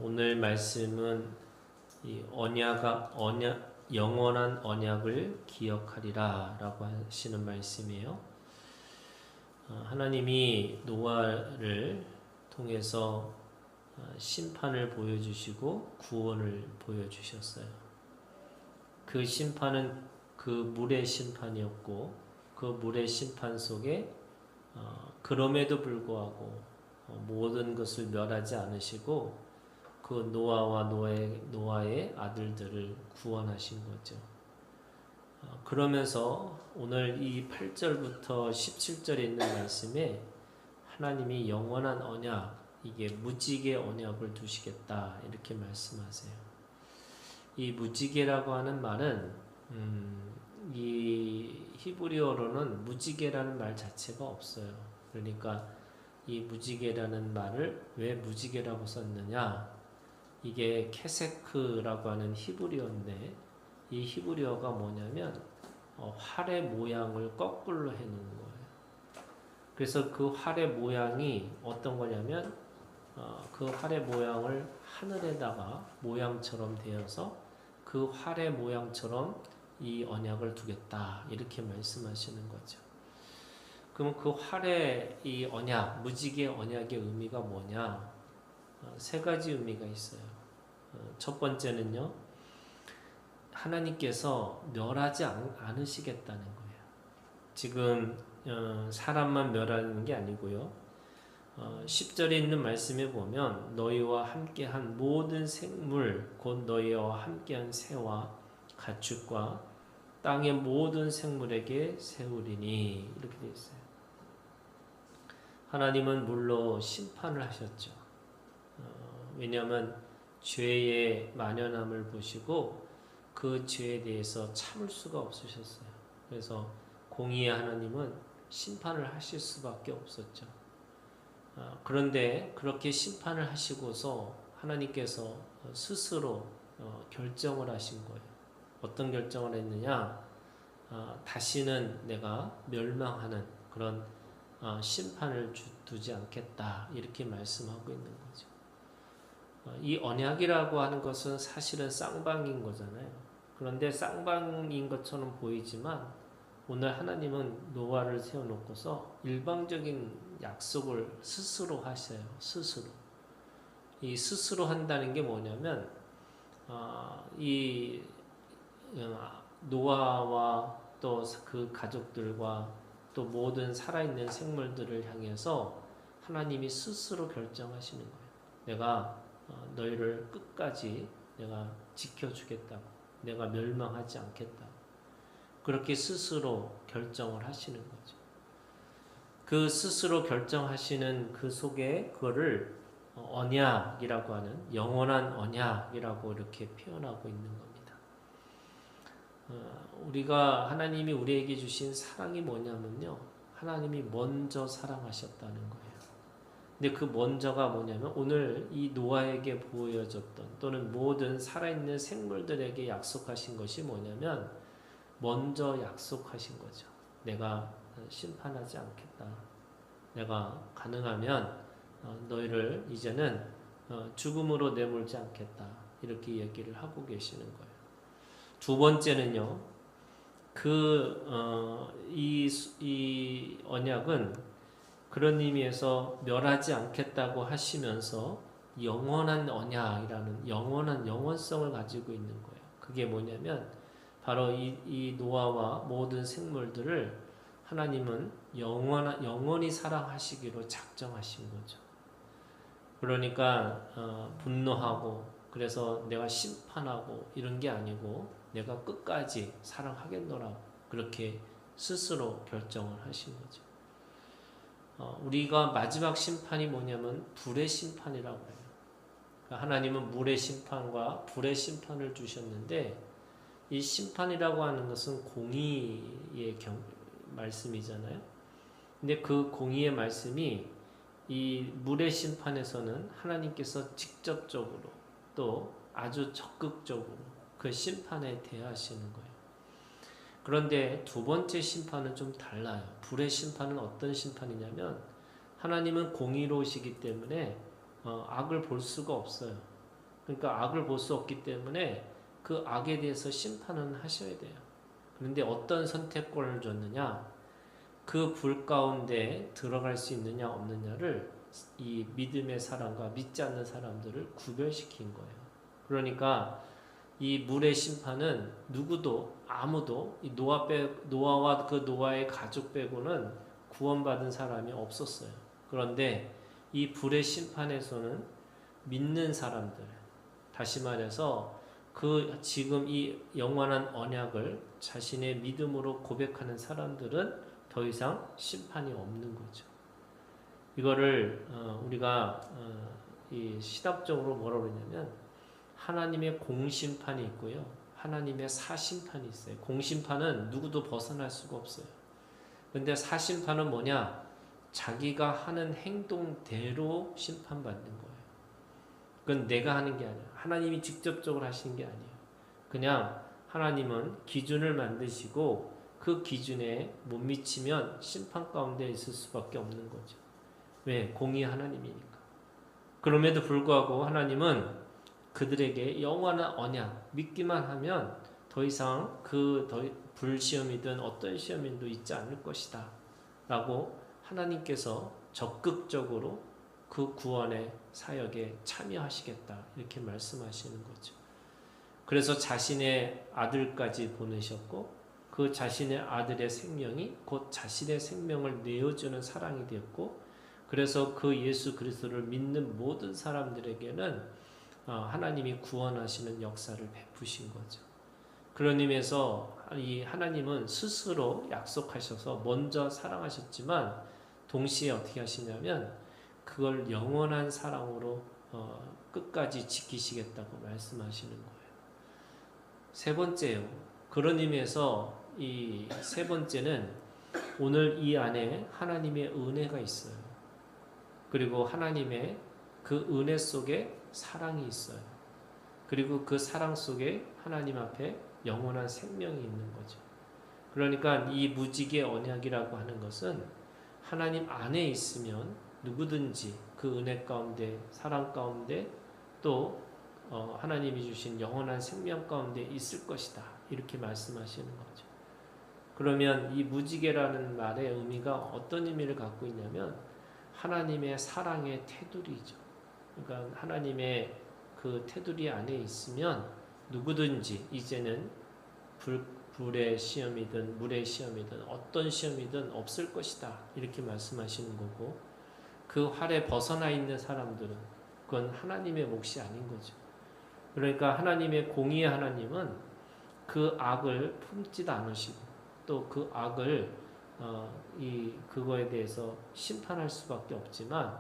오늘 말씀은 이 영원한 언약을 기억하리라 라고 하시는 말씀이에요. 하나님이 노아를 통해서 심판을 보여주시고 구원을 보여주셨어요. 그 심판은 그 물의 심판이었고, 그 물의 심판 속에 그럼에도 불구하고 모든 것을 멸하지 않으시고 그 노아와 노아의 아들들을 구원하신 거죠. 그러면서 오늘 이 8절부터 17절에 있는 말씀에 하나님이 영원한 언약, 이게 무지개 언약을 두시겠다 이렇게 말씀하세요. 이 무지개라고 하는 말은 이 히브리어로는 무지개라는 말 자체가 없어요. 그러니까 이 무지개라는 말을 왜 무지개라고 썼느냐? 이게 케세크라고 하는 히브리어인데 이 히브리어가 뭐냐면 활의 모양을 거꾸로 해놓은 거예요. 그래서 그 활의 모양이 어떤 거냐면 그 활의 모양을 하늘에다가 모양처럼 되어서 그 활의 모양처럼 이 언약을 두겠다 이렇게 말씀하시는 거죠. 그럼 그 활의 이 언약, 무지개 언약의 의미가 뭐냐? 세 가지 의미가 있어요. 첫 번째는요, 하나님께서 멸하지 않으시겠다는 거예요. 지금 사람만 멸하는 게 아니고요. 10절에 있는 말씀에 보면 너희와 함께한 모든 생물 곧 너희와 함께한 새와 가축과 땅의 모든 생물에게 세우리니 이렇게 되어 있어요. 하나님은 물로 심판을 하셨죠. 왜냐하면 죄의 만연함을 보시고 그 죄에 대해서 참을 수가 없으셨어요. 그래서 공의의 하나님은 심판을 하실 수밖에 없었죠. 그런데 그렇게 심판을 하시고서 하나님께서 스스로 결정을 하신 거예요. 어떤 결정을 했느냐? 다시는 내가 멸망하는 그런 심판을 두지 않겠다 이렇게 말씀하고 있는 거죠. 이 언약이라고 하는 것은 사실은 쌍방인 거잖아요. 그런데 쌍방인 것처럼 보이지만 오늘 하나님은 노아를 세워놓고서 일방적인 약속을 스스로 하셔요. 스스로. 이 스스로 한다는 게 뭐냐면 이 노아와 또 그 가족들과 또 모든 살아있는 생물들을 향해서 하나님이 스스로 결정하시는 거예요. 내가 너희를 끝까지 내가 지켜주겠다고, 내가 멸망하지 않겠다고 그렇게 스스로 결정을 하시는 거죠. 그 스스로 결정하시는 그 속에 그거를 언약이라고 하는 영원한 언약이라고 이렇게 표현하고 있는 겁니다. 우리가 하나님이 우리에게 주신 사랑이 뭐냐면요, 하나님이 먼저 사랑하셨다는 거예요. 근데 그 먼저가 뭐냐면 오늘 이 노아에게 보여줬던 또는 모든 살아있는 생물들에게 약속하신 것이 뭐냐면 먼저 약속하신 거죠. 내가 심판하지 않겠다. 내가 가능하면 너희를 이제는 죽음으로 내몰지 않겠다. 이렇게 얘기를 하고 계시는 거예요. 두 번째는요, 이 언약은 그런 의미에서 멸하지 않겠다고 하시면서 영원한 언약이라는 영원한 영원성을 가지고 있는 거예요. 그게 뭐냐면 바로 이 노아와 모든 생물들을 하나님은 영원히 사랑하시기로 작정하신 거죠. 그러니까 분노하고 그래서 내가 심판하고 이런 게 아니고 내가 끝까지 사랑하겠노라 그렇게 스스로 결정을 하신 거죠. 우리가 마지막 심판이 뭐냐면 불의 심판이라고 해요. 하나님은 물의 심판과 불의 심판을 주셨는데 이 심판이라고 하는 것은 공의의 말씀이잖아요. 근데 그 공의의 말씀이 이 물의 심판에서는 하나님께서 직접적으로 또 아주 적극적으로 그 심판에 대하시는 거예요. 그런데 두 번째 심판은 좀 달라요. 불의 심판은 어떤 심판이냐면 하나님은 공의로우시기 때문에 악을 볼 수가 없어요. 그러니까 악을 볼 수 없기 때문에 그 악에 대해서 심판은 하셔야 돼요. 그런데 어떤 선택권을 줬느냐? 그 불 가운데 들어갈 수 있느냐 없느냐를 이 믿음의 사람과 믿지 않는 사람들을 구별시킨 거예요. 그러니까 이 물의 심판은 누구도 아무도 이 노아와 그 노아의 가족 빼고는 구원받은 사람이 없었어요. 그런데 이 불의 심판에서는 믿는 사람들, 다시 말해서 그 지금 이 영원한 언약을 자신의 믿음으로 고백하는 사람들은 더 이상 심판이 없는 거죠. 이거를 우리가 이 시답적으로 뭐라고 그러냐면 하나님의 공심판이 있고요. 하나님의 사심판이 있어요. 공심판은 누구도 벗어날 수가 없어요. 근데 사심판은 뭐냐? 자기가 하는 행동대로 심판받는 거예요. 그건 내가 하는 게 아니에요. 하나님이 직접적으로 하시는 게 아니에요. 그냥 하나님은 기준을 만드시고 그 기준에 못 미치면 심판 가운데 있을 수밖에 없는 거죠. 왜? 공의 하나님이니까. 그럼에도 불구하고 하나님은 그들에게 영원한 언약, 믿기만 하면 더 이상 불시험이든 어떤 시험도 있지 않을 것이다 라고 하나님께서 적극적으로 그 구원의 사역에 참여하시겠다 이렇게 말씀하시는 거죠. 그래서 자신의 아들까지 보내셨고 그 자신의 아들의 생명이 곧 자신의 생명을 내어주는 사랑이 되었고 그래서 그 예수 그리스도를 믿는 모든 사람들에게는 하나님이 구원하시는 역사를 베푸신 거죠. 그런 의미에서 이 하나님은 스스로 약속하셔서 먼저 사랑하셨지만 동시에 어떻게 하시냐면 그걸 영원한 사랑으로 끝까지 지키시겠다고 말씀하시는 거예요. 세 번째요. 그런 의미에서 이 세 번째는 오늘 이 안에 하나님의 은혜가 있어요. 그리고 하나님의 그 은혜 속에 사랑이 있어요. 그리고 그 사랑 속에 하나님 앞에 영원한 생명이 있는 거죠. 그러니까 이 무지개 언약이라고 하는 것은 하나님 안에 있으면 누구든지 그 은혜 가운데 사랑 가운데 또 하나님이 주신 영원한 생명 가운데 있을 것이다. 이렇게 말씀하시는 거죠. 그러면 이 무지개라는 말의 의미가 어떤 의미를 갖고 있냐면 하나님의 사랑의 테두리죠. 그러니까 하나님의 그 테두리 안에 있으면 누구든지 이제는 불의 시험이든 물의 시험이든 어떤 시험이든 없을 것이다. 이렇게 말씀하시는 거고 그 활에 벗어나 있는 사람들은 그건 하나님의 몫이 아닌 거죠. 그러니까 하나님의 공의의 하나님은 그 악을 품지도 않으시고 또 그 악을 그거에 대해서 심판할 수밖에 없지만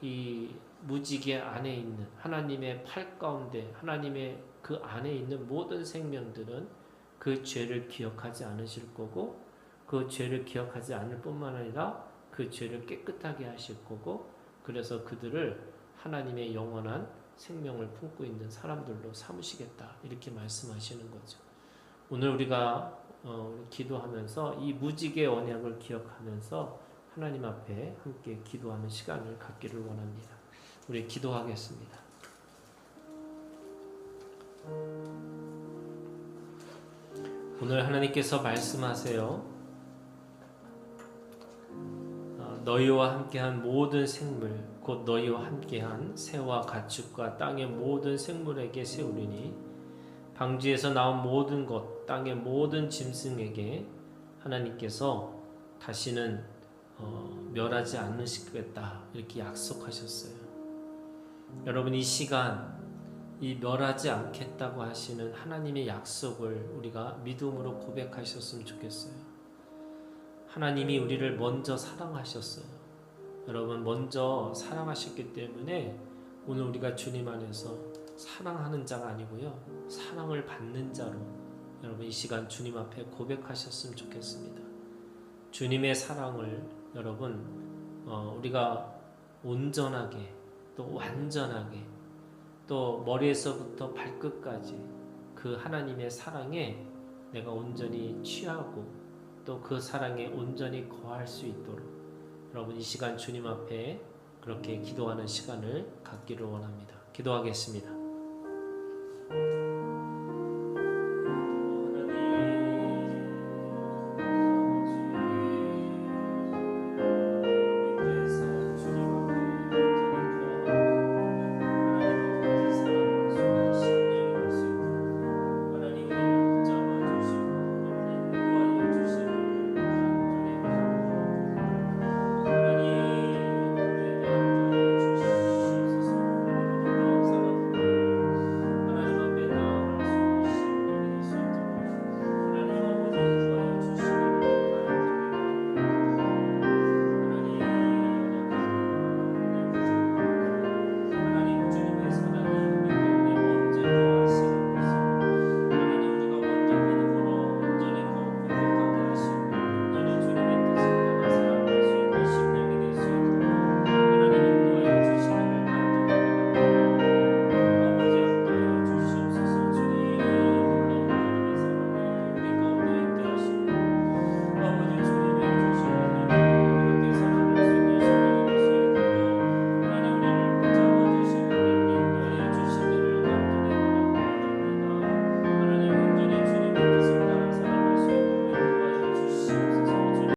이 무지개 안에 있는 하나님의 팔 가운데 하나님의 그 안에 있는 모든 생명들은 그 죄를 기억하지 않으실 거고 그 죄를 기억하지 않을 뿐만 아니라 그 죄를 깨끗하게 하실 거고 그래서 그들을 하나님의 영원한 생명을 품고 있는 사람들로 삼으시겠다 이렇게 말씀하시는 거죠. 오늘 우리가 기도하면서 이 무지개 언약을 기억하면서 하나님 앞에 함께 기도하는 시간을 갖기를 원합니다. 우리 기도하겠습니다. 오늘 하나님께서 말씀하세요. 너희와 함께한 모든 생물 곧 너희와 함께한 새와 가축과 땅의 모든 생물에게 세우리니 방주에서 나온 모든 것 땅의 모든 짐승에게 하나님께서 다시는 멸하지 않으시겠다 이렇게 약속하셨어요. 여러분 이 시간 이 멸하지 않겠다고 하시는 하나님의 약속을 우리가 믿음으로 고백하셨으면 좋겠어요. 하나님이 우리를 먼저 사랑하셨어요. 여러분 먼저 사랑하셨기 때문에 오늘 우리가 주님 안에서 사랑하는 자가 아니고요. 사랑을 받는 자로 여러분 이 시간 주님 앞에 고백하셨으면 좋겠습니다. 주님의 사랑을 여러분 우리가 온전하게 또 완전하게 또 머리에서부터 발끝까지 그 하나님의 사랑에 내가 온전히 취하고 또 그 사랑에 온전히 거할 수 있도록 여러분 이 시간 주님 앞에 그렇게 기도하는 시간을 갖기를 원합니다. 기도하겠습니다.